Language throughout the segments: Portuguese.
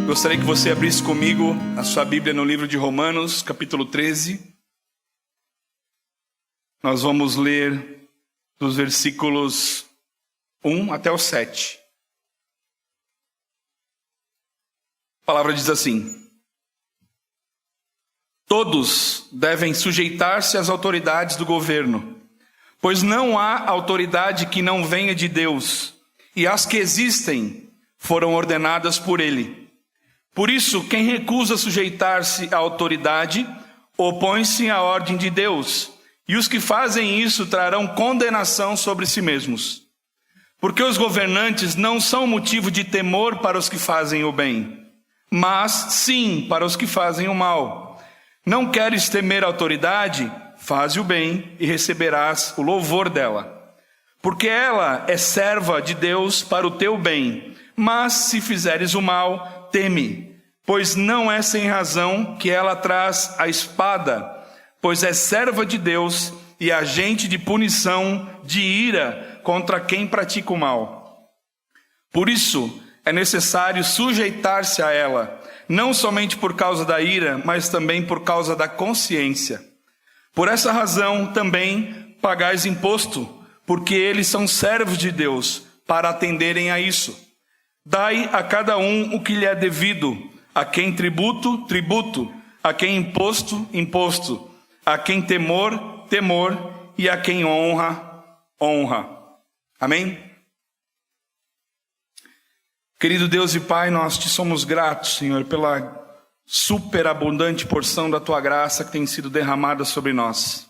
Gostaria que você abrisse comigo a sua Bíblia no livro de Romanos, capítulo 13. Nós vamos ler dos versículos 1 até o 7. A palavra diz assim: todos devem sujeitar-se às autoridades do governo, pois não há autoridade que não venha de Deus, e as que existem foram ordenadas por Ele. Por isso, quem recusa sujeitar-se à autoridade, opõe-se à ordem de Deus, e os que fazem isso trarão condenação sobre si mesmos. Porque os governantes não são motivo de temor para os que fazem o bem, mas sim para os que fazem o mal. Não queres temer a autoridade? Faze o bem e receberás o louvor dela. Porque ela é serva de Deus para o teu bem, mas se fizeres o mal, teme, pois não é sem razão que ela traz a espada, pois é serva de Deus e agente de punição, de ira contra quem pratica o mal. Por isso é necessário sujeitar-se a ela, não somente por causa da ira, mas também por causa da consciência. Por essa razão também pagais imposto, porque eles são servos de Deus, para atenderem a isso. Dai a cada um o que lhe é devido, a quem tributo, tributo, a quem imposto, imposto, a quem temor, temor, e a quem honra, honra. Amém? Querido Deus e Pai, nós te somos gratos, Senhor, pela superabundante porção da Tua graça que tem sido derramada sobre nós.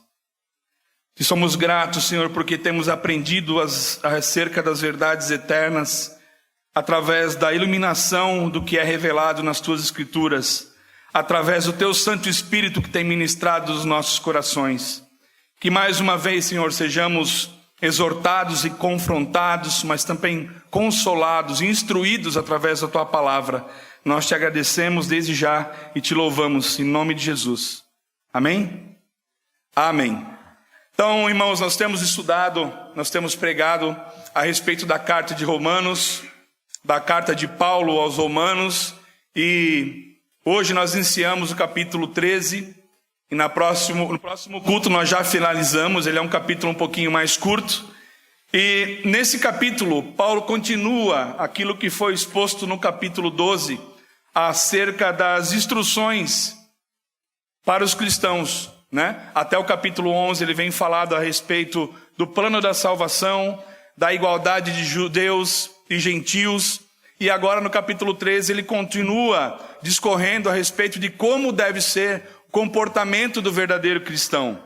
Te somos gratos, Senhor, porque temos aprendido acerca das verdades eternas, através da iluminação do que é revelado nas Tuas Escrituras, através do Teu Santo Espírito que tem ministrado os nossos corações. Que mais uma vez, Senhor, sejamos exortados e confrontados, mas também consolados e instruídos através da Tua palavra. Nós te agradecemos desde já e te louvamos em nome de Jesus. Amém? Amém. Então, irmãos, nós temos estudado, nós temos pregado a respeito da carta de Romanos, da carta de Paulo aos Romanos, e hoje nós iniciamos o capítulo 13, e no próximo culto nós já finalizamos. Ele é um capítulo um pouquinho mais curto, e nesse capítulo Paulo continua aquilo que foi exposto no capítulo 12, acerca das instruções para os cristãos, né? Até o capítulo 11 ele vem falado a respeito do plano da salvação, da igualdade de judeus e gentios, e agora no capítulo 13 ele continua discorrendo a respeito de como deve ser o comportamento do verdadeiro cristão.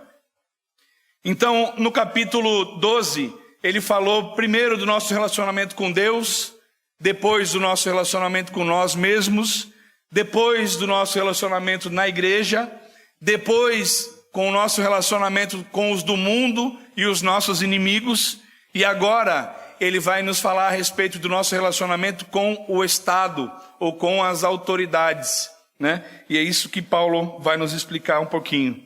Então, no capítulo 12, ele falou primeiro do nosso relacionamento com Deus, depois do nosso relacionamento com nós mesmos, depois do nosso relacionamento na igreja, depois com o nosso relacionamento com os do mundo e os nossos inimigos, e agora ele vai nos falar a respeito do nosso relacionamento com o Estado, ou com as autoridades, né? E é isso que Paulo vai nos explicar um pouquinho.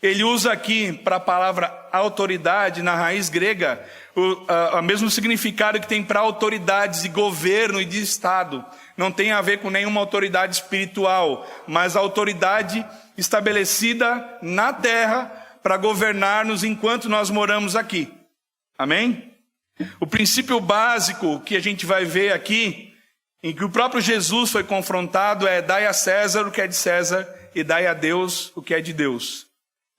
Ele usa aqui para a palavra autoridade, na raiz grega, o mesmo significado que tem para autoridades de governo e de Estado. Não tem a ver com nenhuma autoridade espiritual, mas a autoridade estabelecida na terra para governar-nos enquanto nós moramos aqui. Amém? O princípio básico que a gente vai ver aqui, em que o próprio Jesus foi confrontado, é: dai a César o que é de César e dai a Deus o que é de Deus.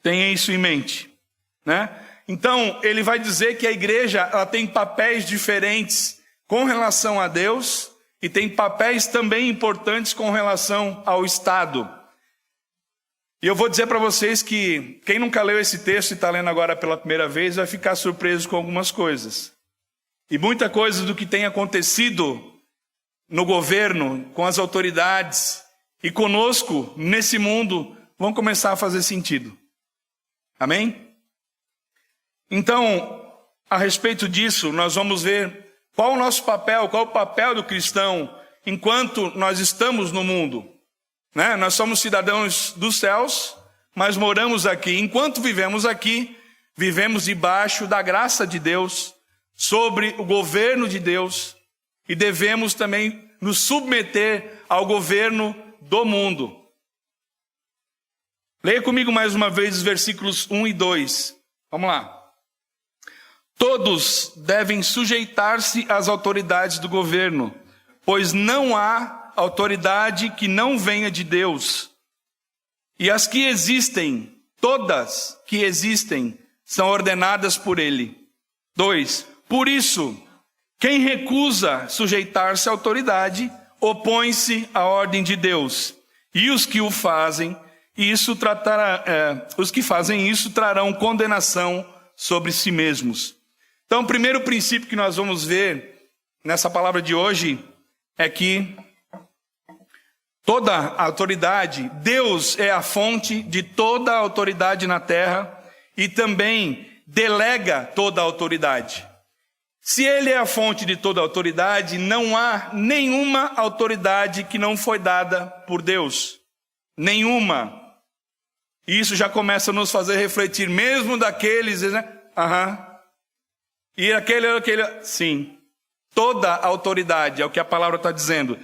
Tenha isso em mente, né? Então, ele vai dizer que a igreja ela tem papéis diferentes com relação a Deus e tem papéis também importantes com relação ao Estado. E eu vou dizer para vocês que quem nunca leu esse texto e está lendo agora pela primeira vez vai ficar surpreso com algumas coisas. E muita coisa do que tem acontecido no governo, com as autoridades e conosco nesse mundo vão começar a fazer sentido. Amém? Então, a respeito disso, nós vamos ver qual o nosso papel, qual o papel do cristão enquanto nós estamos no mundo, né? Nós somos cidadãos dos céus, mas moramos aqui. Enquanto vivemos aqui, vivemos debaixo da graça de Deus, sobre o governo de Deus, e devemos também nos submeter ao governo do mundo. Leia comigo mais uma vez os versículos 1 e 2. Vamos lá. Todos devem sujeitar-se às autoridades do governo, pois não há autoridade que não venha de Deus. E as que existem, todas que existem, são ordenadas por Ele. 2. Por isso, quem recusa sujeitar-se à autoridade, opõe-se à ordem de Deus. E os que o fazem, os que fazem isso trarão condenação sobre si mesmos. Então, o primeiro princípio que nós vamos ver nessa palavra de hoje é que toda a autoridade, Deus é a fonte de toda a autoridade na terra e também delega toda a autoridade. Se Ele é a fonte de toda a autoridade, não há nenhuma autoridade que não foi dada por Deus. Nenhuma. E isso já começa a nos fazer refletir, mesmo daqueles, né? E aquele, sim. Toda a autoridade, é o que a palavra está dizendo.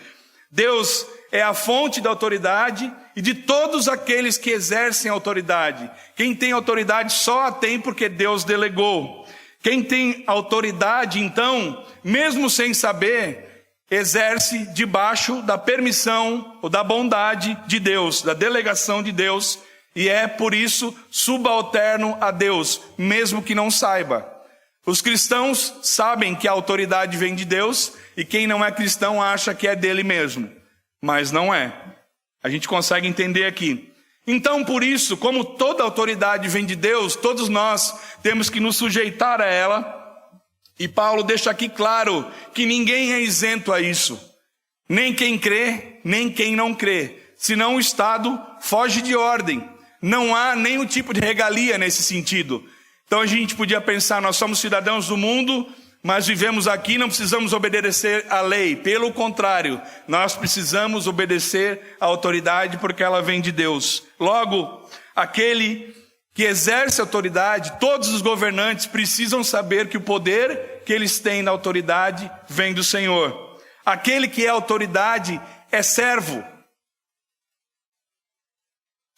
Deus é a fonte da autoridade e de todos aqueles que exercem autoridade. Quem tem autoridade só a tem porque Deus delegou. Quem tem autoridade, então, mesmo sem saber, exerce debaixo da permissão ou da bondade de Deus, da delegação de Deus, e é, por isso, subalterno a Deus, mesmo que não saiba. Os cristãos sabem que a autoridade vem de Deus, e quem não é cristão acha que é dele mesmo. Mas não é. A gente consegue entender aqui. Então, por isso, como toda autoridade vem de Deus, todos nós temos que nos sujeitar a ela. E Paulo deixa aqui claro que ninguém é isento a isso. Nem quem crê, nem quem não crê. Senão o Estado foge de ordem. Não há nenhum tipo de regalia nesse sentido. Então a gente podia pensar, nós somos cidadãos do mundo, mas vivemos aqui, não precisamos obedecer à lei. Pelo contrário, nós precisamos obedecer à autoridade porque ela vem de Deus. Logo, aquele que exerce autoridade, todos os governantes precisam saber que o poder que eles têm na autoridade vem do Senhor. Aquele que é autoridade é servo.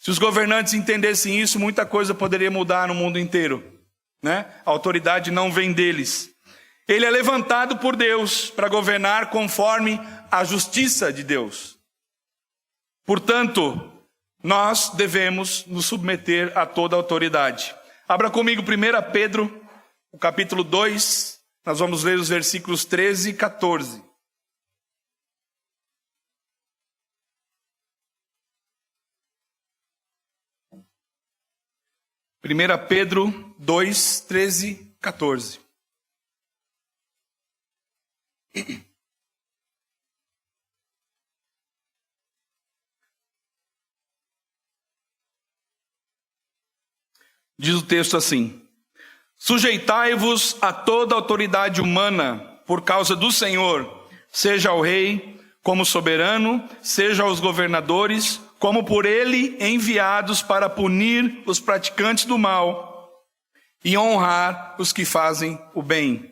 Se os governantes entendessem isso, muita coisa poderia mudar no mundo inteiro, né? A autoridade não vem deles. Ele é levantado por Deus para governar conforme a justiça de Deus. Portanto, nós devemos nos submeter a toda a autoridade. Abra comigo 1 Pedro, o capítulo 2, nós vamos ler os versículos 13 e 14. 1 Pedro 2, 13, 14. Diz o texto assim: sujeitai-vos a toda autoridade humana por causa do Senhor, seja ao rei como soberano, seja aos governadores, como por ele enviados para punir os praticantes do mal e honrar os que fazem o bem.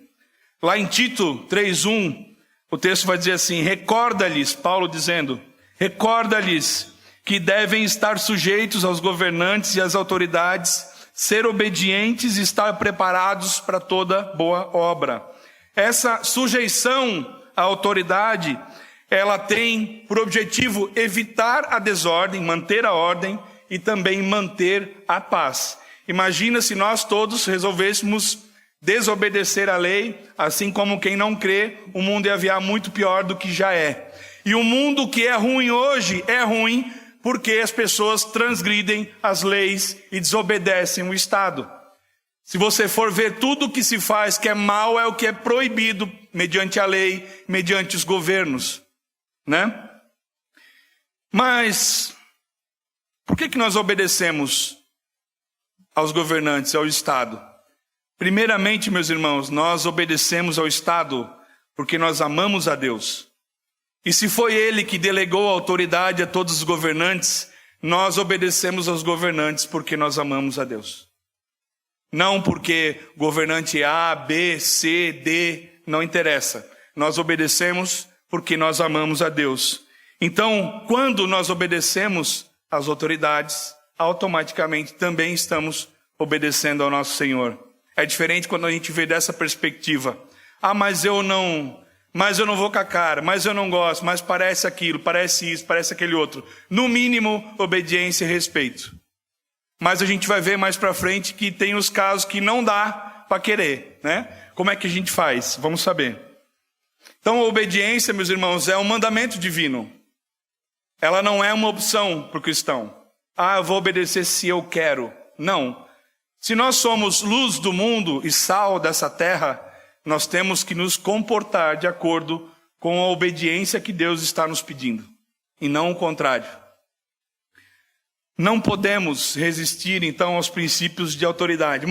Lá em Tito 3:1, o texto vai dizer assim: recorda-lhes, Paulo dizendo, recorda-lhes que devem estar sujeitos aos governantes e às autoridades, ser obedientes e estar preparados para toda boa obra. Essa sujeição à autoridade, ela tem por objetivo evitar a desordem, manter a ordem e também manter a paz. Imagina se nós todos resolvêssemos desobedecer a lei, assim como quem não crê, o mundo ia virar muito pior do que já é. E o mundo que é ruim hoje é ruim porque as pessoas transgridem as leis e desobedecem o Estado. Se você for ver, tudo o que se faz que é mal é o que é proibido mediante a lei, mediante os governos, né? Mas por que nós obedecemos aos governantes, ao Estado? Primeiramente, meus irmãos, nós obedecemos ao Estado porque nós amamos a Deus. E se foi Ele que delegou a autoridade a todos os governantes, nós obedecemos aos governantes porque nós amamos a Deus. Não porque governante A, B, C, D, não interessa. Nós obedecemos porque nós amamos a Deus. Então, quando nós obedecemos às autoridades, automaticamente também estamos obedecendo ao nosso Senhor. É diferente quando a gente vê dessa perspectiva. Mas eu não vou com a cara, mas eu não gosto, mas parece aquilo, parece isso, parece aquele outro. No mínimo, obediência e respeito. Mas a gente vai ver mais para frente que tem os casos que não dá para querer, né? Como é que a gente faz? Vamos saber. Então, a obediência, meus irmãos, é um mandamento divino. Ela não é uma opção para o cristão. Eu vou obedecer se eu quero. Não. Se nós somos luz do mundo e sal dessa terra, nós temos que nos comportar de acordo com a obediência que Deus está nos pedindo, e não o contrário. Não podemos resistir, então, aos princípios de autoridade.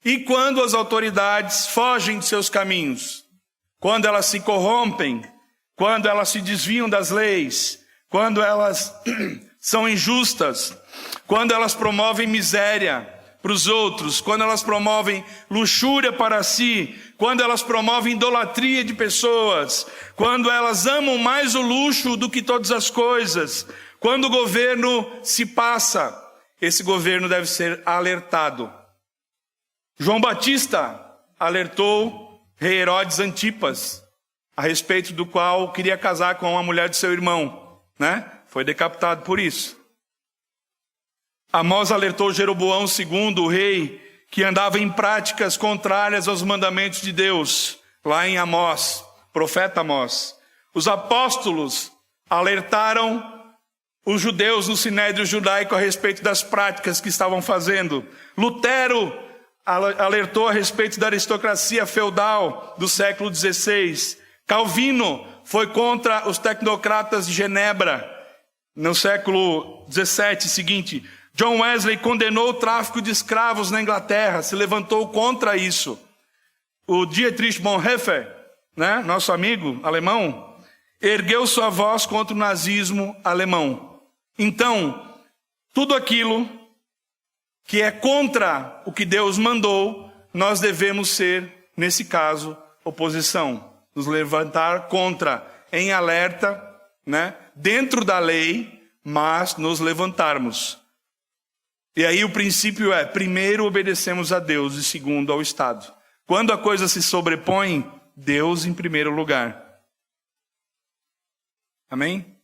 E quando as autoridades fogem de seus caminhos? Quando elas se corrompem? Quando elas se desviam das leis? Quando elas são injustas? Quando elas promovem miséria para os outros? Quando elas promovem luxúria para si? Quando elas promovem idolatria de pessoas? Quando elas amam mais o luxo do que todas as coisas? Quando o governo se passa, esse governo deve ser alertado. João Batista alertou rei Herodes Antipas, a respeito do qual queria casar com uma mulher de seu irmão, né? Foi decapitado por isso. Amós alertou Jeroboão II, o rei, que andava em práticas contrárias aos mandamentos de Deus, lá em Amós, profeta Amós. Os apóstolos alertaram os judeus no sinédrio judaico a respeito das práticas que estavam fazendo. Lutero alertou a respeito da aristocracia feudal do século XVI. Calvino foi contra os tecnocratas de Genebra no século XVII seguinte. John Wesley condenou o tráfico de escravos na Inglaterra, se levantou contra isso. O Dietrich Bonhoeffer, né, nosso amigo alemão, ergueu sua voz contra o nazismo alemão. Então, tudo aquilo que é contra o que Deus mandou, nós devemos ser, nesse caso, oposição. Nos levantar contra, em alerta, né, dentro da lei, mas nos levantarmos. E aí o princípio é, primeiro obedecemos a Deus e segundo ao Estado. Quando a coisa se sobrepõe, Deus em primeiro lugar. Amém?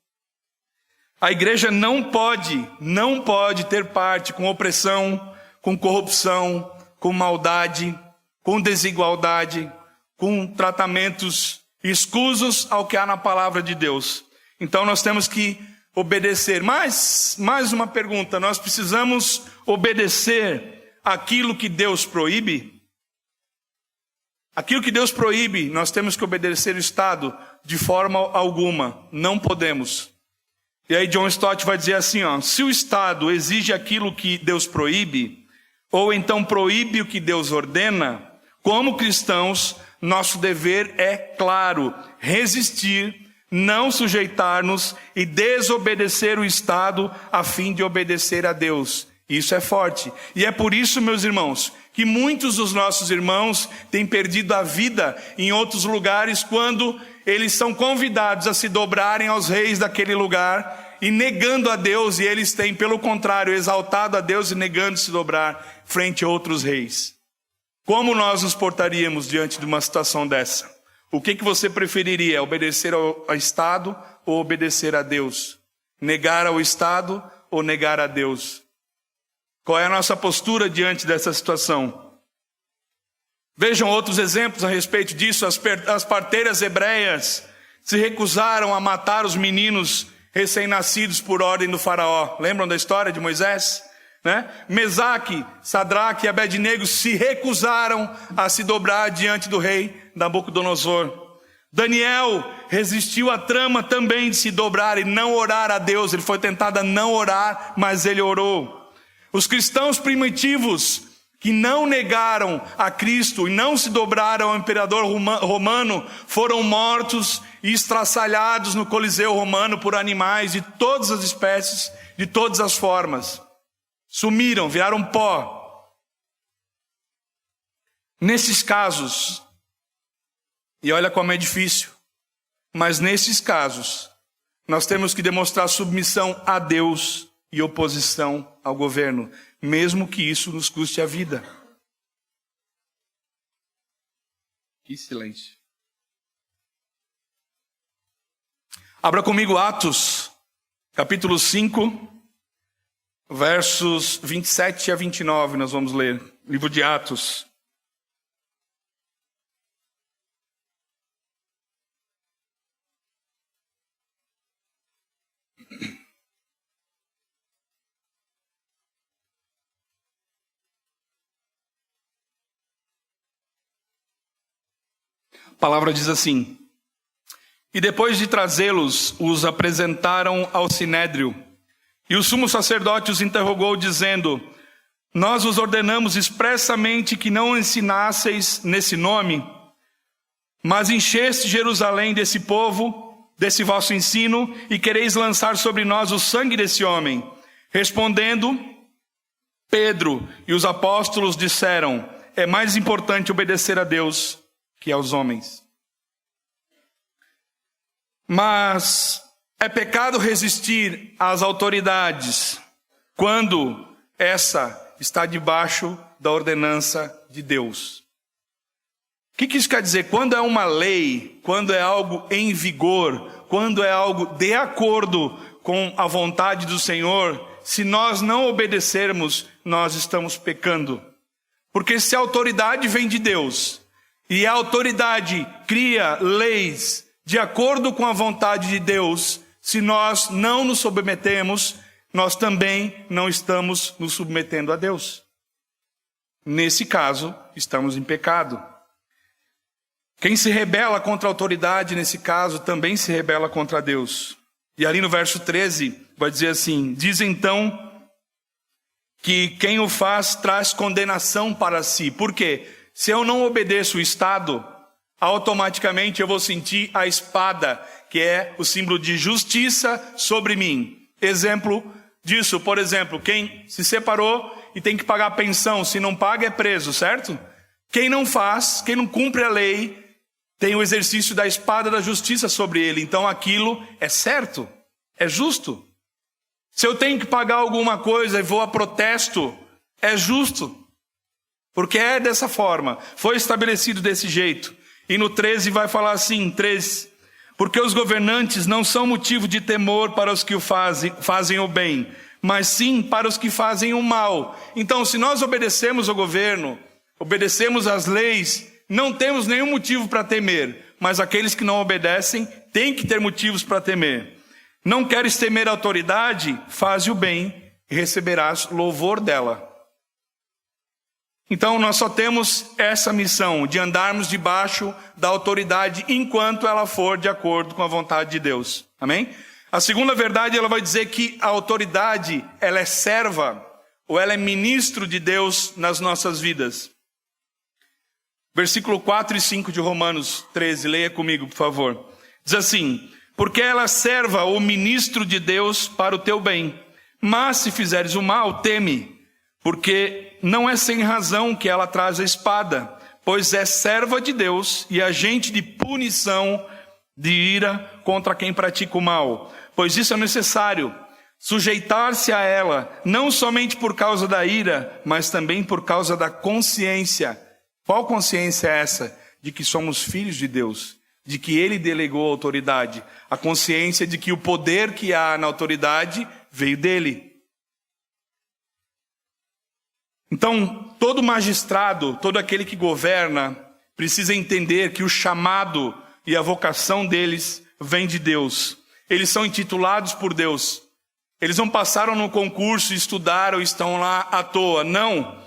A igreja não pode ter parte com opressão, com corrupção, com maldade, com desigualdade, com tratamentos escusos ao que há na palavra de Deus. Então nós temos que obedecer. Mas, mais uma pergunta, nós precisamos obedecer aquilo que Deus proíbe? Aquilo que Deus proíbe, nós temos que obedecer o Estado de forma alguma, não podemos. E aí John Stott vai dizer assim, se o Estado exige aquilo que Deus proíbe, ou então proíbe o que Deus ordena, como cristãos, nosso dever é claro, resistir, não sujeitar-nos e desobedecer o Estado a fim de obedecer a Deus. Isso é forte. E é por isso, meus irmãos, que muitos dos nossos irmãos têm perdido a vida em outros lugares quando eles são convidados a se dobrarem aos reis daquele lugar e negando a Deus, e eles têm, pelo contrário, exaltado a Deus e negando se dobrar frente a outros reis. Como nós nos portaríamos diante de uma situação dessa? O que você preferiria? Obedecer ao Estado ou obedecer a Deus? Negar ao Estado ou negar a Deus? Qual é a nossa postura diante dessa situação? Vejam outros exemplos a respeito disso. As parteiras hebreias se recusaram a matar os meninos recém-nascidos por ordem do faraó. Lembram da história de Moisés? Né? Mesaque, Sadraque e Abednego se recusaram a se dobrar diante do rei Nabucodonosor. Daniel resistiu à trama também de se dobrar e não orar a Deus. Ele foi tentado a não orar, mas ele orou. Os cristãos primitivos que não negaram a Cristo e não se dobraram ao imperador romano foram mortos e estraçalhados no Coliseu romano por animais de todas as espécies, de todas as formas. Sumiram, viraram pó. Nesses casos, e olha como é difícil, mas nesses casos, nós temos que demonstrar submissão a Deus e oposição ao governo, mesmo que isso nos custe a vida. Que silêncio. Abra comigo Atos, capítulo 5, versos 27 a 29, nós vamos ler. Livro de Atos. A palavra diz assim: e depois de trazê-los, os apresentaram ao Sinédrio. E o sumo sacerdote os interrogou, dizendo: nós vos ordenamos expressamente que não ensinasseis nesse nome, mas encheste Jerusalém desse povo, desse vosso ensino, e quereis lançar sobre nós o sangue desse homem. Respondendo, Pedro e os apóstolos disseram: é mais importante obedecer a Deus que aos homens. Mas é pecado resistir às autoridades quando essa está debaixo da ordenança de Deus. O que isso quer dizer? Quando é uma lei, quando é algo em vigor, quando é algo de acordo com a vontade do Senhor, se nós não obedecermos, nós estamos pecando. Porque se a autoridade vem de Deus, e a autoridade cria leis de acordo com a vontade de Deus, se nós não nos submetemos, nós também não estamos nos submetendo a Deus. Nesse caso, estamos em pecado. Quem se rebela contra a autoridade, nesse caso, também se rebela contra Deus. E ali no verso 13, vai dizer assim: diz então que quem o faz traz condenação para si. Por quê? Se eu não obedeço o Estado, automaticamente eu vou sentir a espada, que é o símbolo de justiça, sobre mim. Exemplo disso, por exemplo, quem se separou e tem que pagar pensão, se não paga é preso, certo? Quem não faz, quem não cumpre a lei, tem o exercício da espada da justiça sobre ele. Então aquilo é certo, é justo. Se eu tenho que pagar alguma coisa e vou a protesto, é justo. Porque é dessa forma, foi estabelecido desse jeito. E no 13 vai falar assim, 13: porque os governantes não são motivo de temor para os que fazem o bem, mas sim para os que fazem o mal. Então, se nós obedecemos ao governo, obedecemos às leis, não temos nenhum motivo para temer. Mas aqueles que não obedecem, têm que ter motivos para temer. Não queres temer a autoridade? Faze o bem e receberás louvor dela. Então nós só temos essa missão de andarmos debaixo da autoridade enquanto ela for de acordo com a vontade de Deus. Amém? A segunda verdade, ela vai dizer que a autoridade, ela é serva ou ela é ministro de Deus nas nossas vidas. Versículo 4 e 5 de Romanos 13, leia comigo, por favor. Diz assim: porque ela é serva ou ministro de Deus para o teu bem, mas se fizeres o mal, teme. Porque não é sem razão que ela traz a espada, pois é serva de Deus e agente de punição, de ira contra quem pratica o mal. Pois isso é necessário, sujeitar-se a ela, não somente por causa da ira, mas também por causa da consciência. Qual consciência é essa? De que somos filhos de Deus, de que Ele delegou a autoridade. A consciência de que o poder que há na autoridade veio dEle. Então, todo magistrado, todo aquele que governa, precisa entender que o chamado e a vocação deles vem de Deus. Eles são intitulados por Deus. Eles não passaram no concurso, estudaram ou estão lá à toa. Não.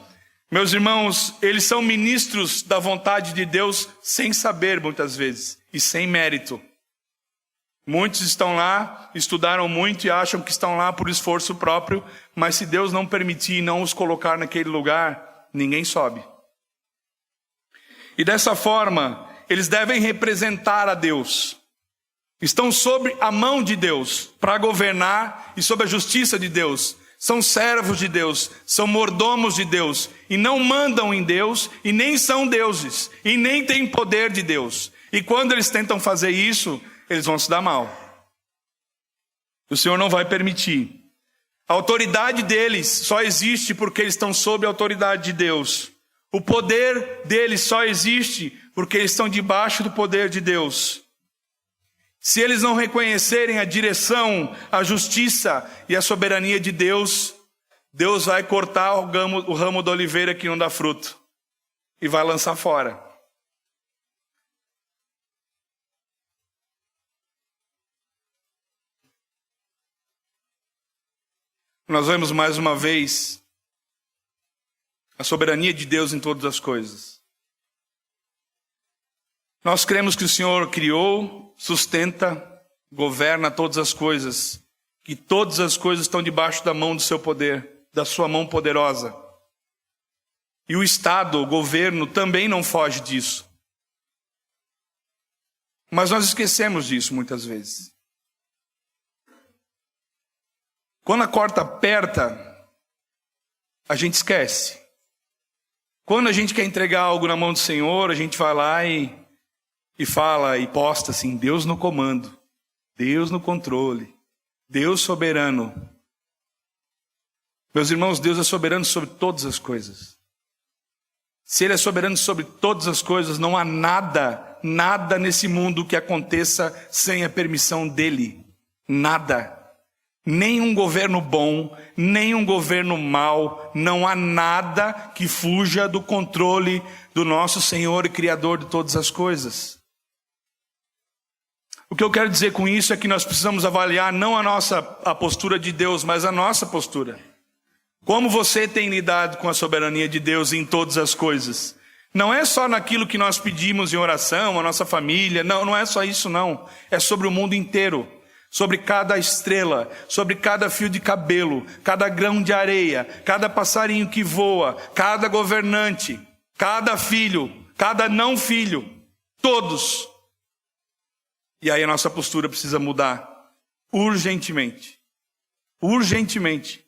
Meus irmãos, eles são ministros da vontade de Deus sem saber muitas vezes e sem mérito. Muitos estão lá, estudaram muito e acham que estão lá por esforço próprio, mas se Deus não permitir e não os colocar naquele lugar, ninguém sobe. E dessa forma, eles devem representar a Deus. Estão sob a mão de Deus para governar e sob a justiça de Deus. São servos de Deus, são mordomos de Deus e não mandam em Deus e nem são deuses e nem têm poder de Deus. E quando eles tentam fazer isso, eles vão se dar mal. O Senhor não vai permitir. A autoridade deles só existe porque eles estão sob a autoridade de Deus. O poder deles só existe porque eles estão debaixo do poder de Deus. Se eles não reconhecerem a direção, a justiça e a soberania de Deus, Deus vai cortar o ramo da oliveira que não dá fruto e vai lançar fora. Nós vemos mais uma vez a soberania de Deus em todas as coisas. Nós cremos que o Senhor criou, sustenta, governa todas as coisas, que todas as coisas estão debaixo da mão do seu poder, da sua mão poderosa. E o Estado, o governo, também não foge disso. Mas nós esquecemos disso muitas vezes. Quando a corda aperta, a gente esquece. Quando a gente quer entregar algo na mão do Senhor, a gente vai lá e fala e posta assim: Deus no comando, Deus no controle, Deus soberano. Meus irmãos, Deus é soberano sobre todas as coisas. Se Ele é soberano sobre todas as coisas, não há nada nesse mundo que aconteça sem a permissão dEle. Nada. Nem um governo bom, nem um governo mau, não há nada que fuja do controle do nosso Senhor e Criador de todas as coisas. O que eu quero dizer com isso é que nós precisamos avaliar não a postura de Deus, mas a nossa postura. Como você tem lidado com a soberania de Deus em todas as coisas? Não é só naquilo que nós pedimos em oração, a nossa família, não é só isso não. É sobre o mundo inteiro. Sobre cada estrela, sobre cada fio de cabelo, cada grão de areia, cada passarinho que voa, cada governante, cada filho, cada não filho, todos. E aí a nossa postura precisa mudar urgentemente. Urgentemente.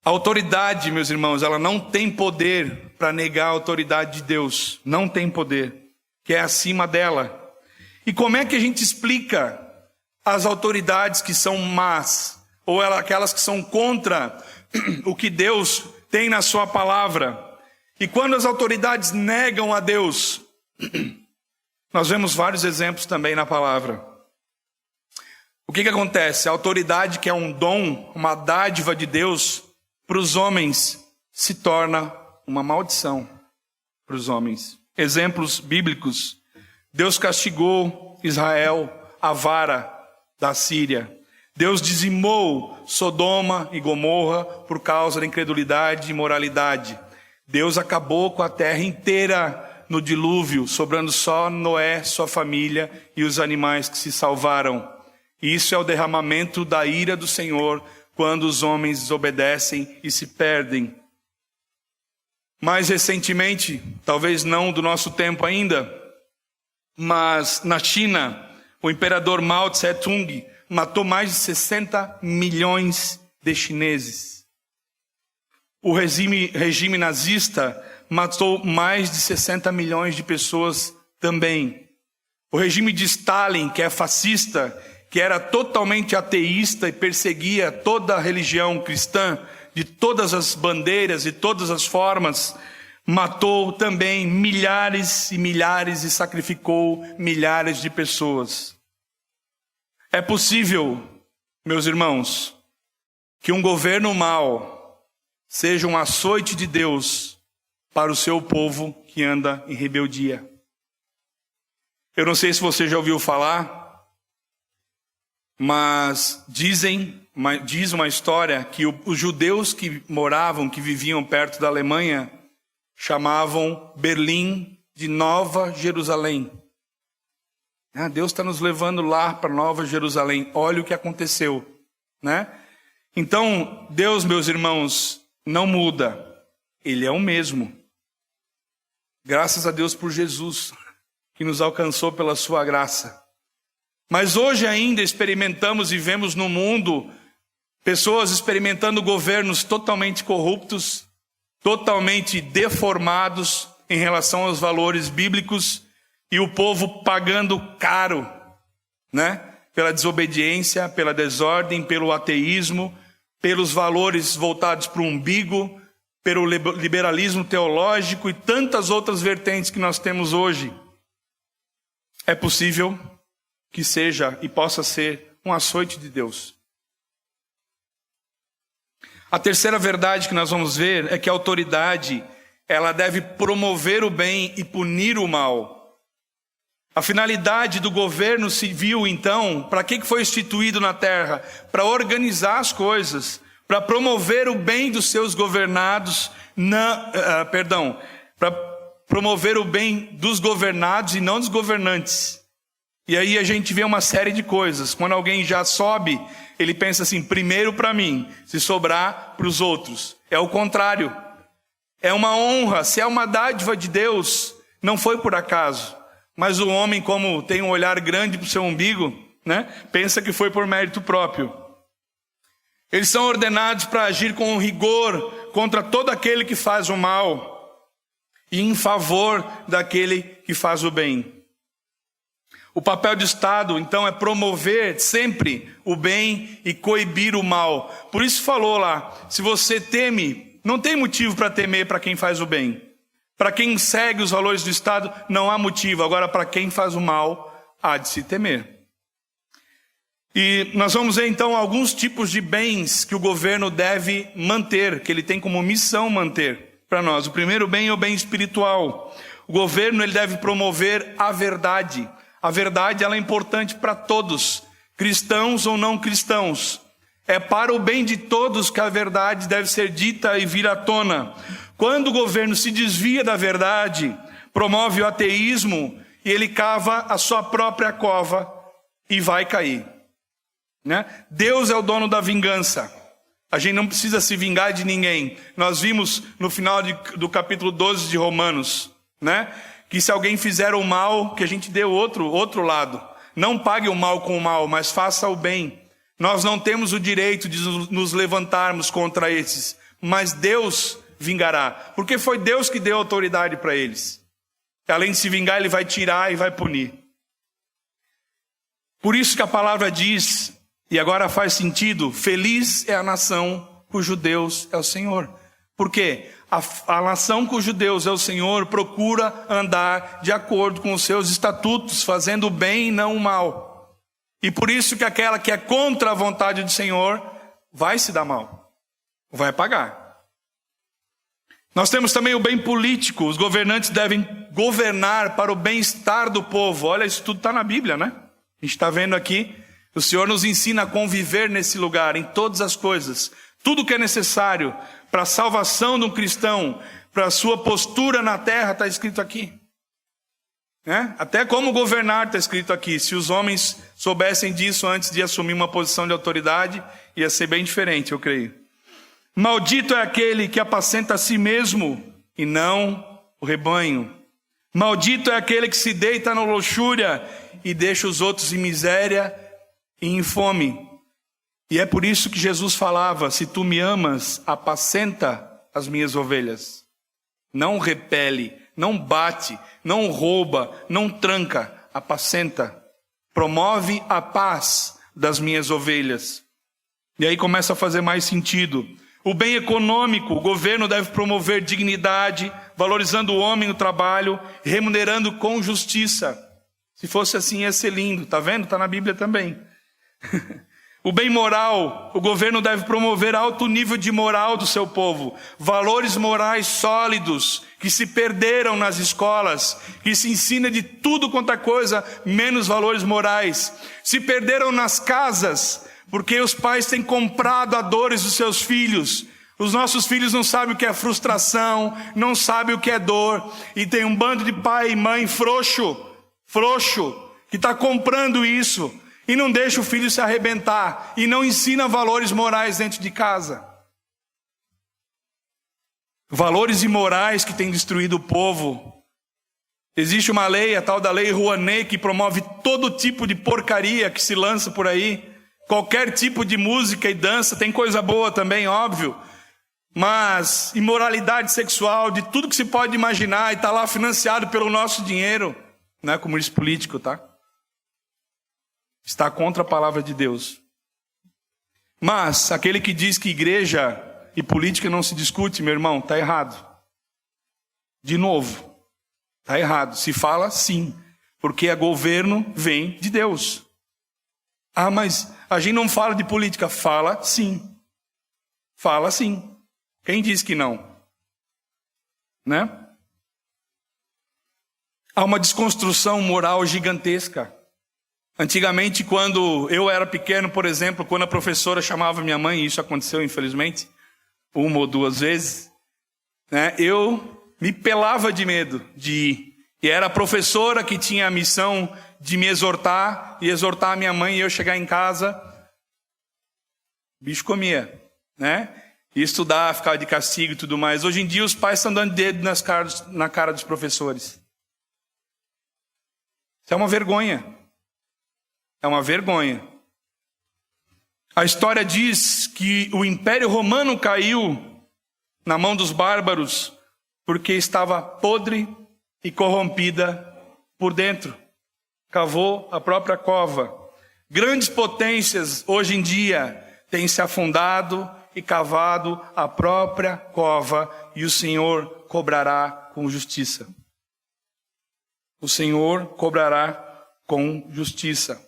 A autoridade, meus irmãos, ela não tem poder para negar a autoridade de Deus. Não tem poder. Que é acima dela. E como é que a gente explica as autoridades que são más, ou aquelas que são contra o que Deus tem na sua palavra? E quando as autoridades negam a Deus, nós vemos vários exemplos também na palavra. O que acontece? A autoridade, que é um dom, uma dádiva de Deus para os homens, se torna uma maldição para os homens. Exemplos bíblicos: Deus castigou Israel, a vara da Síria. Deus dizimou Sodoma e Gomorra por causa da incredulidade e imoralidade. Deus acabou com a terra inteira no dilúvio, sobrando só Noé, sua família e os animais que se salvaram. Isso é o derramamento da ira do Senhor quando os homens desobedecem e se perdem. Mais recentemente, talvez não do nosso tempo ainda, mas na China, o imperador Mao Tse-tung matou mais de 60 milhões de chineses. O regime nazista matou mais de 60 milhões de pessoas também. O regime de Stalin, que é fascista, que era totalmente ateísta e perseguia toda a religião cristã, de todas as bandeiras e todas as formas, matou também milhares e milhares e sacrificou milhares de pessoas. É possível, meus irmãos, que um governo mau seja um açoite de Deus para o seu povo que anda em rebeldia. Eu não sei se você já ouviu falar, mas diz uma história que os judeus que viviam perto da Alemanha, chamavam Berlim de Nova Jerusalém. Deus está nos levando lá para Nova Jerusalém. Olha o que aconteceu, né? Então, Deus, meus irmãos, não muda. Ele é o mesmo. Graças a Deus por Jesus, que nos alcançou pela sua graça. Mas hoje ainda experimentamos e vemos no mundo pessoas experimentando governos totalmente corruptos, totalmente deformados em relação aos valores bíblicos, e o povo pagando caro, né? Pela desobediência, pela desordem, pelo ateísmo, pelos valores voltados para o umbigo, pelo liberalismo teológico e tantas outras vertentes que nós temos hoje. É possível que seja e possa ser um açoite de Deus. A terceira verdade que nós vamos ver é que a autoridade, ela deve promover o bem e punir o mal. A finalidade do governo civil, então, para que foi instituído na terra? Para organizar as coisas, para promover o bem dos seus governados, para promover o bem dos governados e não dos governantes. E aí a gente vê uma série de coisas. Quando alguém já sobe, ele pensa assim, primeiro para mim, se sobrar para os outros. É o contrário. É uma honra, se é uma dádiva de Deus, não foi por acaso. Mas o homem, como tem um olhar grande para o seu umbigo, né, pensa que foi por mérito próprio. Eles são ordenados para agir com rigor contra todo aquele que faz o mal e em favor daquele que faz o bem. O papel do Estado, então, é promover sempre o bem e coibir o mal. Por isso falou lá, se você teme, não tem motivo para temer para quem faz o bem. Para quem segue os valores do Estado, não há motivo. Agora, para quem faz o mal, há de se temer. E nós vamos ver, então, alguns tipos de bens que o governo deve manter, que ele tem como missão manter para nós. O primeiro bem é o bem espiritual. O governo ele deve promover a verdade. A verdade ela é importante para todos, cristãos ou não cristãos. É para o bem de todos que a verdade deve ser dita e vir à tona. Quando o governo se desvia da verdade, promove o ateísmo e ele cava a sua própria cova e vai cair. Né? Deus é o dono da vingança. A gente não precisa se vingar de ninguém. Nós vimos no final do capítulo 12 de Romanos, né? Que se alguém fizer o mal, que a gente dê outro lado. Não pague o mal com o mal, mas faça o bem. Nós não temos o direito de nos levantarmos contra esses, mas Deus vingará, porque foi Deus que deu autoridade para eles. Além de se vingar, ele vai tirar e vai punir. Por isso que a palavra diz, e agora faz sentido, feliz é a nação cujo Deus é o Senhor. Por quê? A nação cujo Deus é o Senhor procura andar de acordo com os seus estatutos, fazendo o bem e não o mal. E por isso que aquela que é contra a vontade do Senhor vai se dar mal, vai pagar. Nós temos também o bem político. Os governantes devem governar para o bem-estar do povo. Olha, isso tudo está na Bíblia, né? A gente está vendo aqui. O Senhor nos ensina a conviver nesse lugar, em todas as coisas. Tudo que é necessário para a salvação de um cristão, para a sua postura na terra, está escrito aqui. Né? Até como governar está escrito aqui. Se os homens soubessem disso antes de assumir uma posição de autoridade, ia ser bem diferente, eu creio. Maldito é aquele que apacenta a si mesmo e não o rebanho. Maldito é aquele que se deita na luxúria e deixa os outros em miséria e em fome. E é por isso que Jesus falava, se tu me amas, apacenta as minhas ovelhas. Não repele, não bate, não rouba, não tranca, apacenta. Promove a paz das minhas ovelhas. E aí começa a fazer mais sentido. O bem econômico, o governo deve promover dignidade, valorizando o homem no trabalho, remunerando com justiça. Se fosse assim ia ser lindo, tá vendo? Está na Bíblia também. O bem moral, o governo deve promover alto nível de moral do seu povo, valores morais sólidos, que se perderam nas escolas, que se ensina de tudo quanto é coisa, menos valores morais. Se perderam nas casas, porque os pais têm comprado a dores dos seus filhos. Os nossos filhos não sabem o que é frustração, não sabem o que é dor. E tem um bando de pai e mãe frouxo, que está comprando isso. E não deixa o filho se arrebentar. E não ensina valores morais dentro de casa. Valores imorais que têm destruído o povo. Existe uma lei, a tal da lei Rouanet, que promove todo tipo de porcaria que se lança por aí. Qualquer tipo de música e dança, tem coisa boa também, óbvio. Mas imoralidade sexual, de tudo que se pode imaginar, e está lá financiado pelo nosso dinheiro. Não é comunista político, tá? Está contra a palavra de Deus. Mas aquele que diz que igreja e política não se discute, meu irmão, está errado. De novo, está errado. Se fala sim, porque o governo vem de Deus. Ah, mas a gente não fala de política. Fala sim. Fala sim. Quem diz que não? Né? Há uma desconstrução moral gigantesca. Antigamente, quando eu era pequeno, por exemplo, quando a professora chamava minha mãe, e isso aconteceu infelizmente, 1 ou 2 vezes, né, eu me pelava de medo de ir. E era a professora que tinha a missão de me exortar e exortar a minha mãe, e eu chegar em casa, o bicho comia, né? E estudar, ficar de castigo e tudo mais. Hoje em dia os pais estão dando dedo na cara dos professores. Isso é uma vergonha. É uma vergonha. A história diz que o Império Romano caiu na mão dos bárbaros porque estava podre e corrompida por dentro. Cavou a própria cova. Grandes potências hoje em dia têm se afundado e cavado a própria cova, e o Senhor cobrará com justiça. O Senhor cobrará com justiça.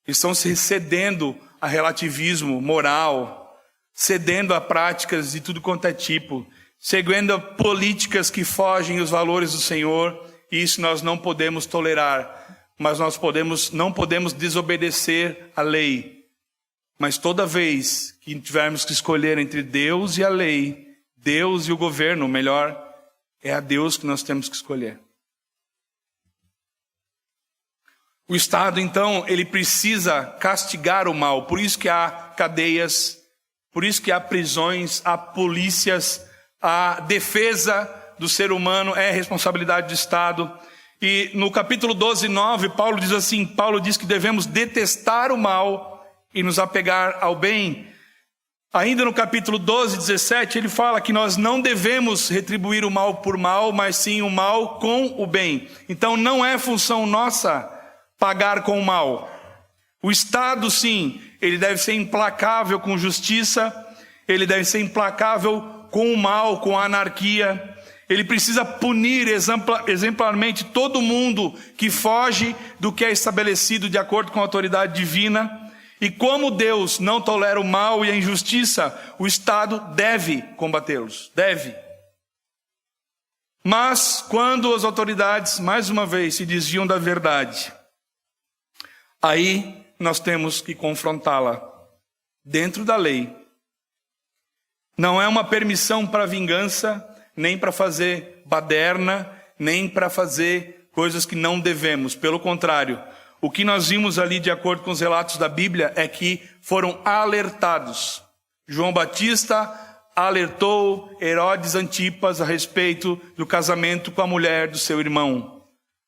Estão se cedendo a relativismo moral, cedendo a práticas de tudo quanto é tipo, seguindo a políticas que fogem os valores do Senhor, e isso nós não podemos tolerar, mas nós não podemos desobedecer a lei. Mas toda vez que tivermos que escolher entre Deus e a lei, Deus e o governo, o melhor, é a Deus que nós temos que escolher. O Estado, então, ele precisa castigar o mal. Por isso que há cadeias, por isso que há prisões, há polícias, a defesa do ser humano é responsabilidade do Estado. E no capítulo 12, 9, Paulo diz assim, Paulo diz que devemos detestar o mal e nos apegar ao bem. Ainda no capítulo 12, 17, ele fala que nós não devemos retribuir o mal por mal, mas sim o mal com o bem. Então não é função nossa pagar com o mal. O Estado, sim, ele deve ser implacável com justiça, ele deve ser implacável com o mal, com a anarquia. Ele precisa punir exemplarmente todo mundo que foge do que é estabelecido de acordo com a autoridade divina. E como Deus não tolera o mal e a injustiça, o Estado deve combatê-los, deve. Mas quando as autoridades, mais uma vez, se desviam da verdade, aí nós temos que confrontá-la dentro da lei. Não é uma permissão para vingança, nem para fazer baderna, nem para fazer coisas que não devemos. Pelo contrário, o que nós vimos ali, de acordo com os relatos da Bíblia, é que foram alertados. João Batista alertou Herodes Antipas a respeito do casamento com a mulher do seu irmão.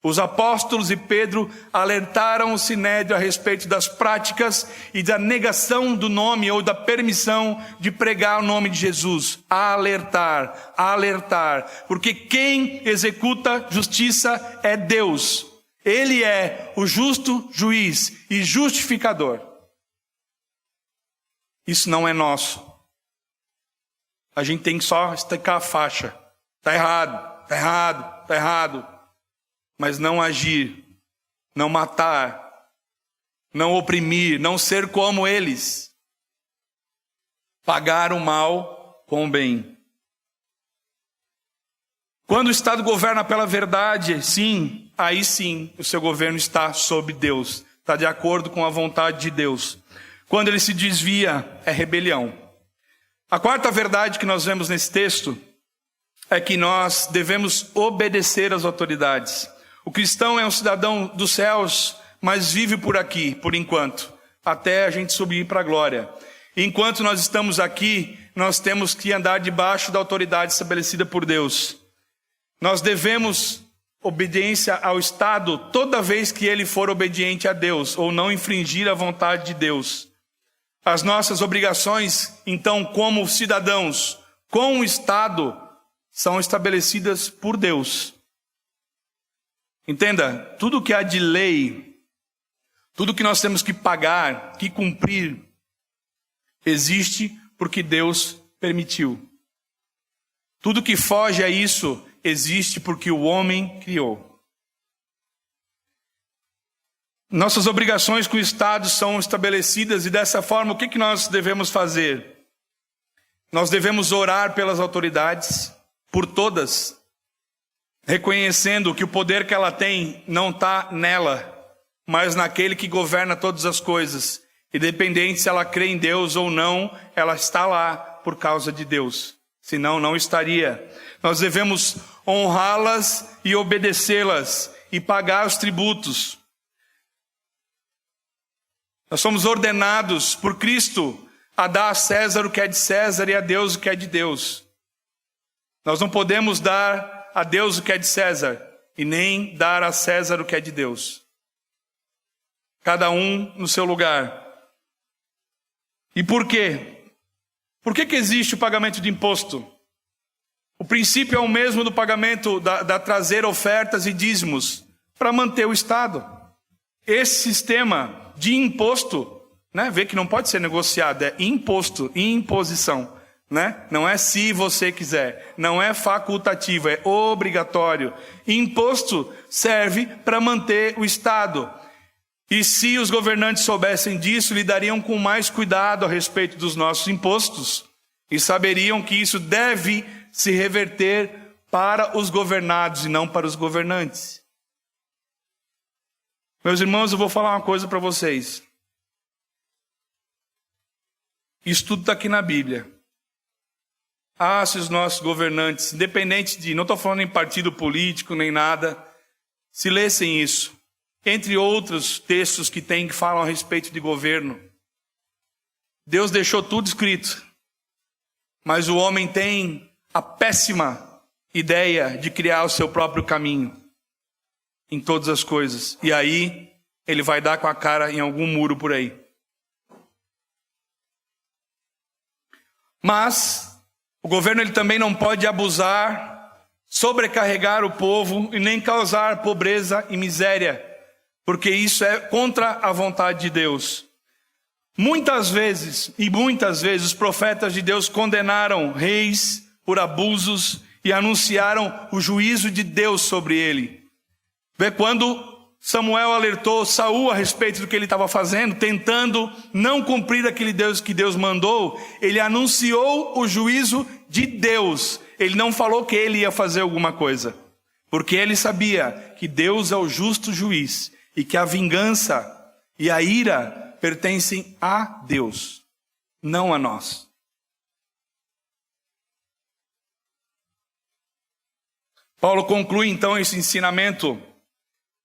Os apóstolos e Pedro alertaram o Sinédrio a respeito das práticas e da negação do nome ou da permissão de pregar o nome de Jesus. Alertar, alertar, porque quem executa justiça é Deus. Ele é o justo juiz e justificador. Isso não é nosso. A gente tem que só esticar a faixa. Está errado, está errado, está errado. Mas não agir, não matar, não oprimir, não ser como eles. Pagar o mal com o bem. Quando o Estado governa pela verdade, sim, aí sim o seu governo está sob Deus, está de acordo com a vontade de Deus. Quando ele se desvia, é rebelião. A quarta verdade que nós vemos nesse texto é que nós devemos obedecer às autoridades. O cristão é um cidadão dos céus, mas vive por aqui, por enquanto, até a gente subir para a glória. E enquanto nós estamos aqui, nós temos que andar debaixo da autoridade estabelecida por Deus. Nós devemos obediência ao Estado toda vez que ele for obediente a Deus, ou não infringir a vontade de Deus. As nossas obrigações, então, como cidadãos, com o Estado, são estabelecidas por Deus. Entenda, tudo que há de lei, tudo que nós temos que pagar, que cumprir, existe porque Deus permitiu. Tudo que foge a isso existe porque o homem criou. Nossas obrigações com o Estado são estabelecidas e dessa forma, o que nós devemos fazer? Nós devemos orar pelas autoridades, por todas, reconhecendo que o poder que ela tem não está nela, mas naquele que governa todas as coisas. Independente se ela crê em Deus ou não, ela está lá por causa de Deus. Senão, não estaria. Nós devemos honrá-las e obedecê-las e pagar os tributos. Nós somos ordenados por Cristo a dar a César o que é de César e a Deus o que é de Deus. Nós não podemos dar a Deus o que é de César e nem dar a César o que é de Deus. Cada um no seu lugar. E por quê? Por que existe o pagamento de imposto? O princípio é o mesmo do pagamento da trazer ofertas e dízimos para manter o Estado. Esse sistema de imposto, né, vê que não pode ser negociado, é imposto, imposição. Né? Não é se você quiser, não é facultativo, é obrigatório. Imposto serve para manter o Estado. E se os governantes soubessem disso, lidariam com mais cuidado a respeito dos nossos impostos e saberiam que isso deve se reverter para os governados e não para os governantes. Meus irmãos, eu vou falar uma coisa para vocês. Isso tudo está aqui na Bíblia. Se os nossos governantes, independente de, não estou falando em partido político nem nada, se lessem isso, entre outros textos que falam a respeito de governo, Deus deixou tudo escrito, mas o homem tem a péssima ideia de criar o seu próprio caminho em todas as coisas, e aí ele vai dar com a cara em algum muro por aí. Mas o governo ele também não pode abusar, sobrecarregar o povo e nem causar pobreza e miséria, porque isso é contra a vontade de Deus. Muitas vezes os profetas de Deus condenaram reis por abusos e anunciaram o juízo de Deus sobre ele. Vê quando Samuel alertou Saul a respeito do que ele estava fazendo, tentando não cumprir aquele Deus que Deus mandou, ele anunciou o juízo de Deus. Ele não falou que ele ia fazer alguma coisa, porque ele sabia que Deus é o justo juiz e que a vingança e a ira pertencem a Deus, não a nós. Paulo conclui então esse ensinamento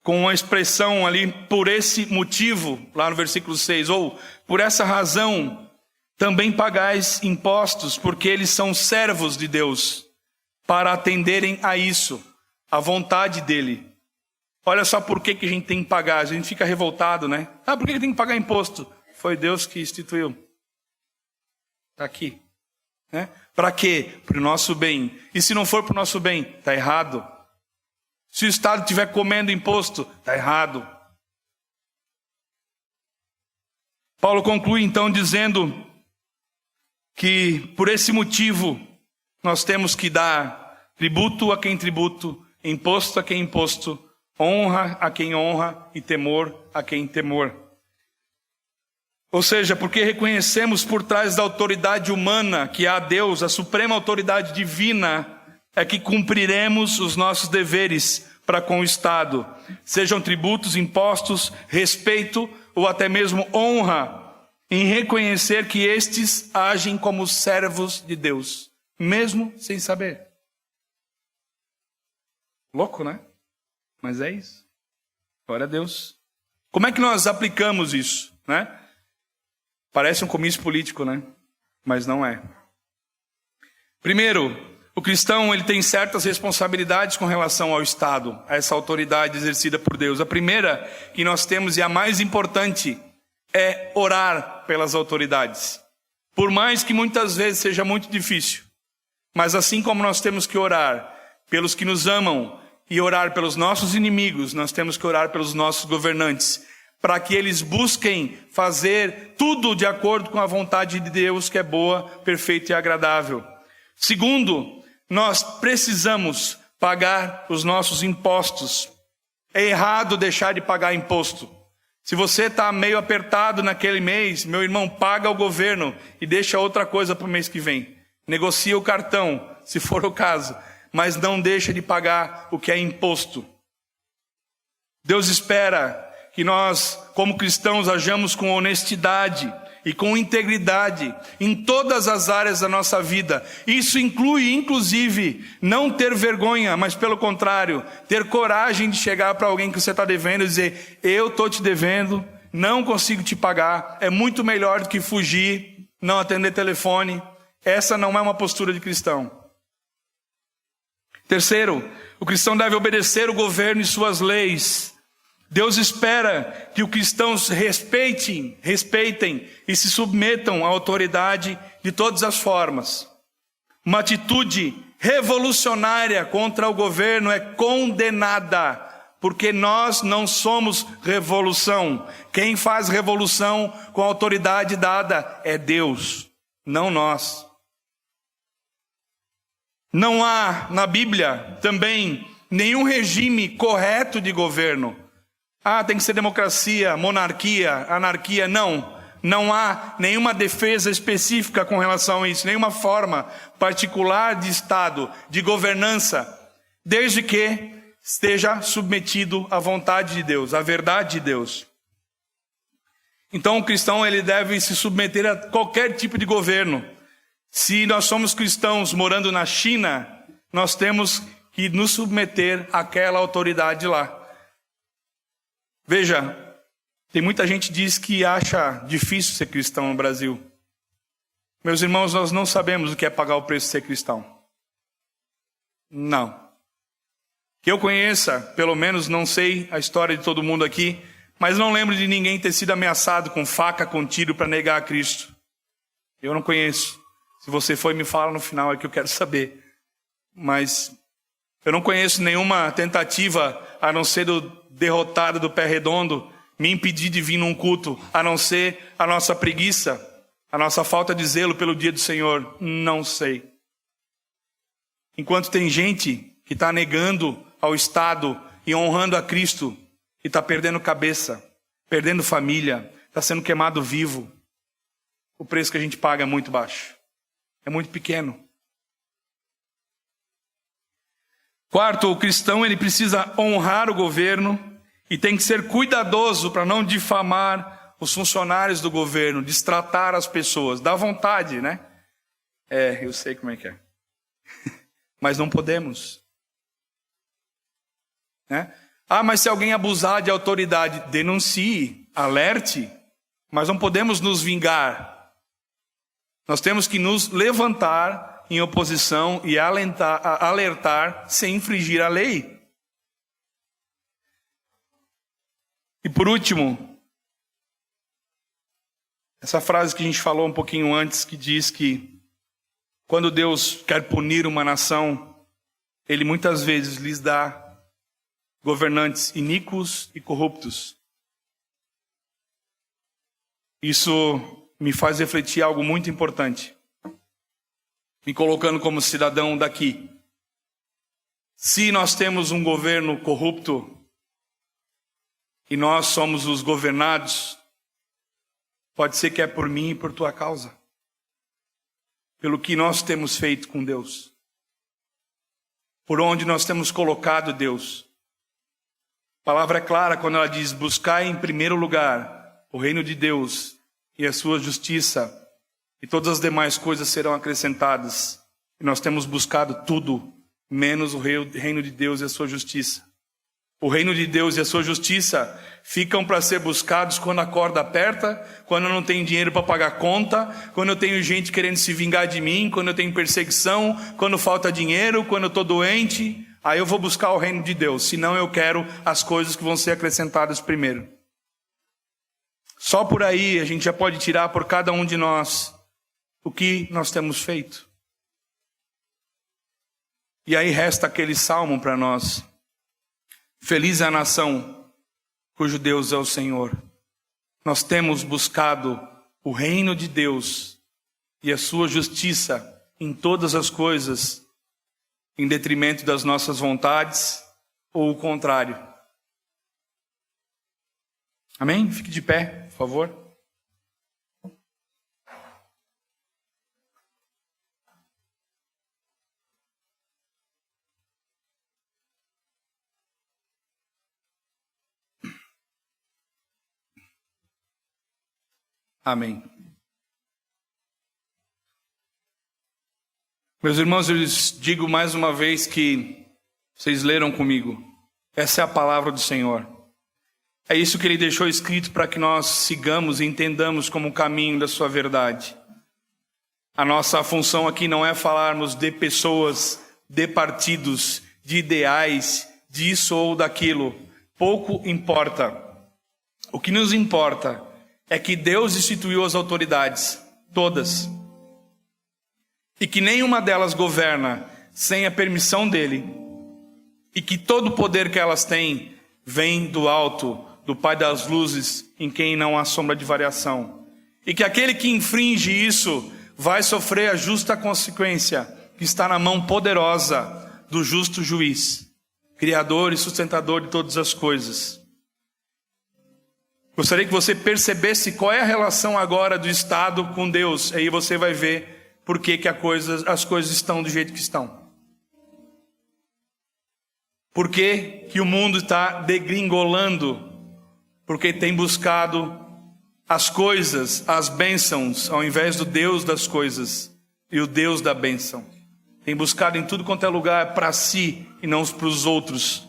com uma expressão ali, por esse motivo, lá no versículo 6, ou por essa razão, também pagais impostos, porque eles são servos de Deus, para atenderem a isso, a vontade dele. Olha só por que a gente tem que pagar, a gente fica revoltado, né? Por que tem que pagar imposto? Foi Deus que instituiu. Está aqui. Né? Para quê? Para o nosso bem. E se não for para o nosso bem, está errado. Se o Estado estiver comendo imposto, está errado. Paulo conclui então dizendo que por esse motivo nós temos que dar tributo a quem tributo, imposto a quem imposto, honra a quem honra e temor a quem temor. Ou seja, porque reconhecemos por trás da autoridade humana que há Deus, a suprema autoridade divina, é que cumpriremos os nossos deveres para com o Estado, sejam tributos, impostos, respeito ou até mesmo honra, em reconhecer que estes agem como servos de Deus, mesmo sem saber. Louco, né? Mas é isso. Glória a Deus. Como é que nós aplicamos isso, né? Parece um comício político, né? Mas não é. Primeiro, o cristão ele tem certas responsabilidades com relação ao Estado, a essa autoridade exercida por Deus. A primeira que nós temos e a mais importante é orar pelas autoridades. Por mais que muitas vezes seja muito difícil, mas assim como nós temos que orar pelos que nos amam e orar pelos nossos inimigos, nós temos que orar pelos nossos governantes, para que eles busquem fazer tudo de acordo com a vontade de Deus, que é boa, perfeita e agradável. Segundo, nós precisamos pagar os nossos impostos. É errado deixar de pagar imposto. Se você está meio apertado naquele mês, meu irmão, paga ao governo e deixa outra coisa para o mês que vem. Negocia o cartão, se for o caso, mas não deixa de pagar o que é imposto. Deus espera que nós, como cristãos, hajamos com honestidade e com integridade em todas as áreas da nossa vida. Isso inclui, inclusive, não ter vergonha, mas pelo contrário, ter coragem de chegar para alguém que você está devendo e dizer: eu estou te devendo, não consigo te pagar. É muito melhor do que fugir, não atender telefone. Essa não é uma postura de cristão. Terceiro, o cristão deve obedecer o governo e suas leis. Deus espera que os cristãos respeitem e se submetam à autoridade de todas as formas. Uma atitude revolucionária contra o governo é condenada, porque nós não somos revolução. Quem faz revolução com a autoridade dada é Deus, não nós. Não há na Bíblia também nenhum regime correto de governo. Tem que ser democracia, monarquia, anarquia. Não há nenhuma defesa específica com relação a isso, nenhuma forma particular de Estado, de governança, desde que esteja submetido à vontade de Deus, à verdade de Deus. Então o cristão ele deve se submeter a qualquer tipo de governo. Se nós somos cristãos morando na China, nós temos que nos submeter àquela autoridade lá. Veja, tem muita gente que diz que acha difícil ser cristão no Brasil. Meus irmãos, nós não sabemos o que é pagar o preço de ser cristão. Não. Que eu conheça, pelo menos não sei a história de todo mundo aqui, mas não lembro de ninguém ter sido ameaçado com faca, com tiro para negar a Cristo. Eu não conheço. Se você foi, me fala no final, é que eu quero saber. Mas eu não conheço nenhuma tentativa, a não ser do derrotado do pé redondo, me impedir de vir num culto, a não ser a nossa preguiça, a nossa falta de zelo pelo dia do Senhor. Não sei. Enquanto tem gente que está negando ao Estado e honrando a Cristo, e está perdendo cabeça, perdendo família, está sendo queimado vivo, o preço que a gente paga é muito baixo, é muito pequeno. Quarto, o cristão ele precisa honrar o governo e tem que ser cuidadoso para não difamar os funcionários do governo, destratar as pessoas. Dá vontade, né? Eu sei como é que é. Mas não podemos. Né? Mas se alguém abusar de autoridade, denuncie, alerte, mas não podemos nos vingar. Nós temos que nos levantar em oposição e alertar sem infringir a lei. E por último, essa frase que a gente falou um pouquinho antes, que diz que quando Deus quer punir uma nação, Ele muitas vezes lhes dá governantes iníquos e corruptos. Isso me faz refletir algo muito importante. Me colocando como cidadão daqui. Se nós temos um governo corrupto e nós somos os governados, pode ser que é por mim e por tua causa. Pelo que nós temos feito com Deus. Por onde nós temos colocado Deus. A palavra é clara quando ela diz: buscai em primeiro lugar o reino de Deus e a sua justiça, e todas as demais coisas serão acrescentadas. E nós temos buscado tudo, menos o reino de Deus e a sua justiça. O reino de Deus e a sua justiça ficam para ser buscados quando a corda aperta, quando eu não tenho dinheiro para pagar conta, quando eu tenho gente querendo se vingar de mim, quando eu tenho perseguição, quando falta dinheiro, quando eu estou doente. Aí eu vou buscar o reino de Deus, senão eu quero as coisas que vão ser acrescentadas primeiro. Só por aí a gente já pode tirar por cada um de nós o que nós temos feito. E aí resta aquele salmo para nós. Feliz é a nação cujo Deus é o Senhor. Nós temos buscado o reino de Deus e a sua justiça em todas as coisas, em detrimento das nossas vontades ou o contrário. Amém? Fique de pé, por favor. Amém. Meus irmãos, eu lhes digo mais uma vez que vocês leram comigo. Essa é a palavra do Senhor. É isso que Ele deixou escrito para que nós sigamos e entendamos como o caminho da sua verdade. A nossa função aqui não é falarmos de pessoas, de partidos, de ideais, disso ou daquilo. Pouco importa. O que nos importa é que Deus instituiu as autoridades, todas, e que nenhuma delas governa sem a permissão dEle, e que todo o poder que elas têm vem do alto, do Pai das luzes, em quem não há sombra de variação, e que aquele que infringe isso vai sofrer a justa consequência, que está na mão poderosa do justo juiz, Criador e sustentador de todas as coisas. Gostaria que você percebesse qual é a relação agora do Estado com Deus. Aí você vai ver por que as coisas estão do jeito que estão. Por que o mundo está degringolando? Porque tem buscado as coisas, as bênçãos, ao invés do Deus das coisas e o Deus da bênção. Tem buscado em tudo quanto é lugar para si e não para os outros.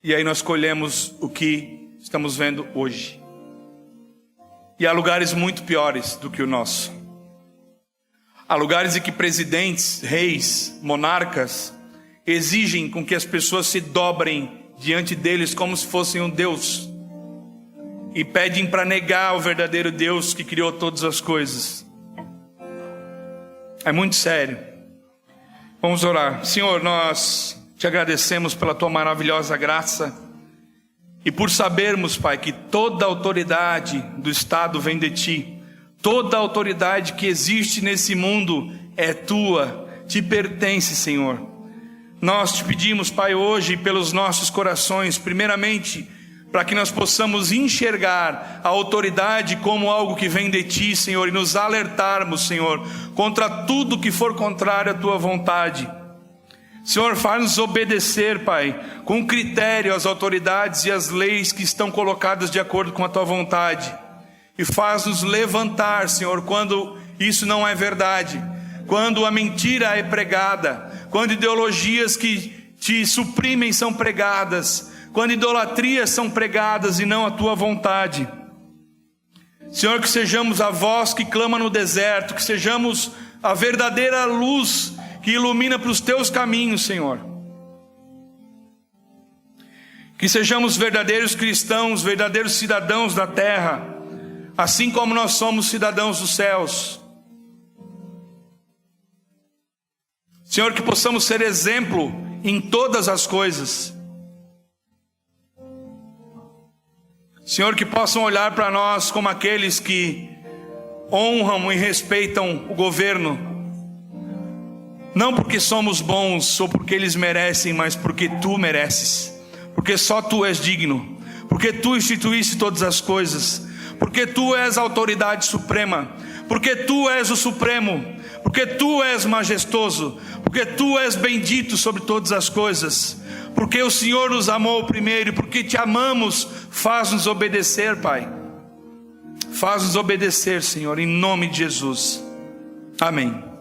E aí nós colhemos o que estamos vendo hoje. E há lugares muito piores do que o nosso. Há lugares em que presidentes, reis, monarcas exigem com que as pessoas se dobrem diante deles como se fossem um Deus. E pedem para negar o verdadeiro Deus que criou todas as coisas. É muito sério. Vamos orar. Senhor, nós te agradecemos pela tua maravilhosa graça. E por sabermos, Pai, que toda a autoridade do Estado vem de Ti, toda a autoridade que existe nesse mundo é Tua, te pertence, Senhor. Nós te pedimos, Pai, hoje, pelos nossos corações, primeiramente, para que nós possamos enxergar a autoridade como algo que vem de Ti, Senhor, e nos alertarmos, Senhor, contra tudo que for contrário à Tua vontade. Senhor, faz-nos obedecer, Pai, com critério às autoridades e às leis que estão colocadas de acordo com a Tua vontade. E faz-nos levantar, Senhor, quando isso não é verdade, quando a mentira é pregada, quando ideologias que Te suprimem são pregadas, quando idolatrias são pregadas e não a Tua vontade. Senhor, que sejamos a voz que clama no deserto, que sejamos a verdadeira luz que ilumina para os Teus caminhos, Senhor. Que sejamos verdadeiros cristãos, verdadeiros cidadãos da terra, assim como nós somos cidadãos dos céus. Senhor, que possamos ser exemplo em todas as coisas. Senhor, que possam olhar para nós como aqueles que honram e respeitam o governo, não porque somos bons ou porque eles merecem, mas porque Tu mereces, porque só Tu és digno, porque Tu instituíste todas as coisas, porque Tu és a autoridade suprema, porque Tu és o Supremo, porque Tu és majestoso, porque Tu és bendito sobre todas as coisas, porque o Senhor nos amou primeiro, porque Te amamos. Faz-nos obedecer, Pai, faz-nos obedecer, Senhor, em nome de Jesus, amém.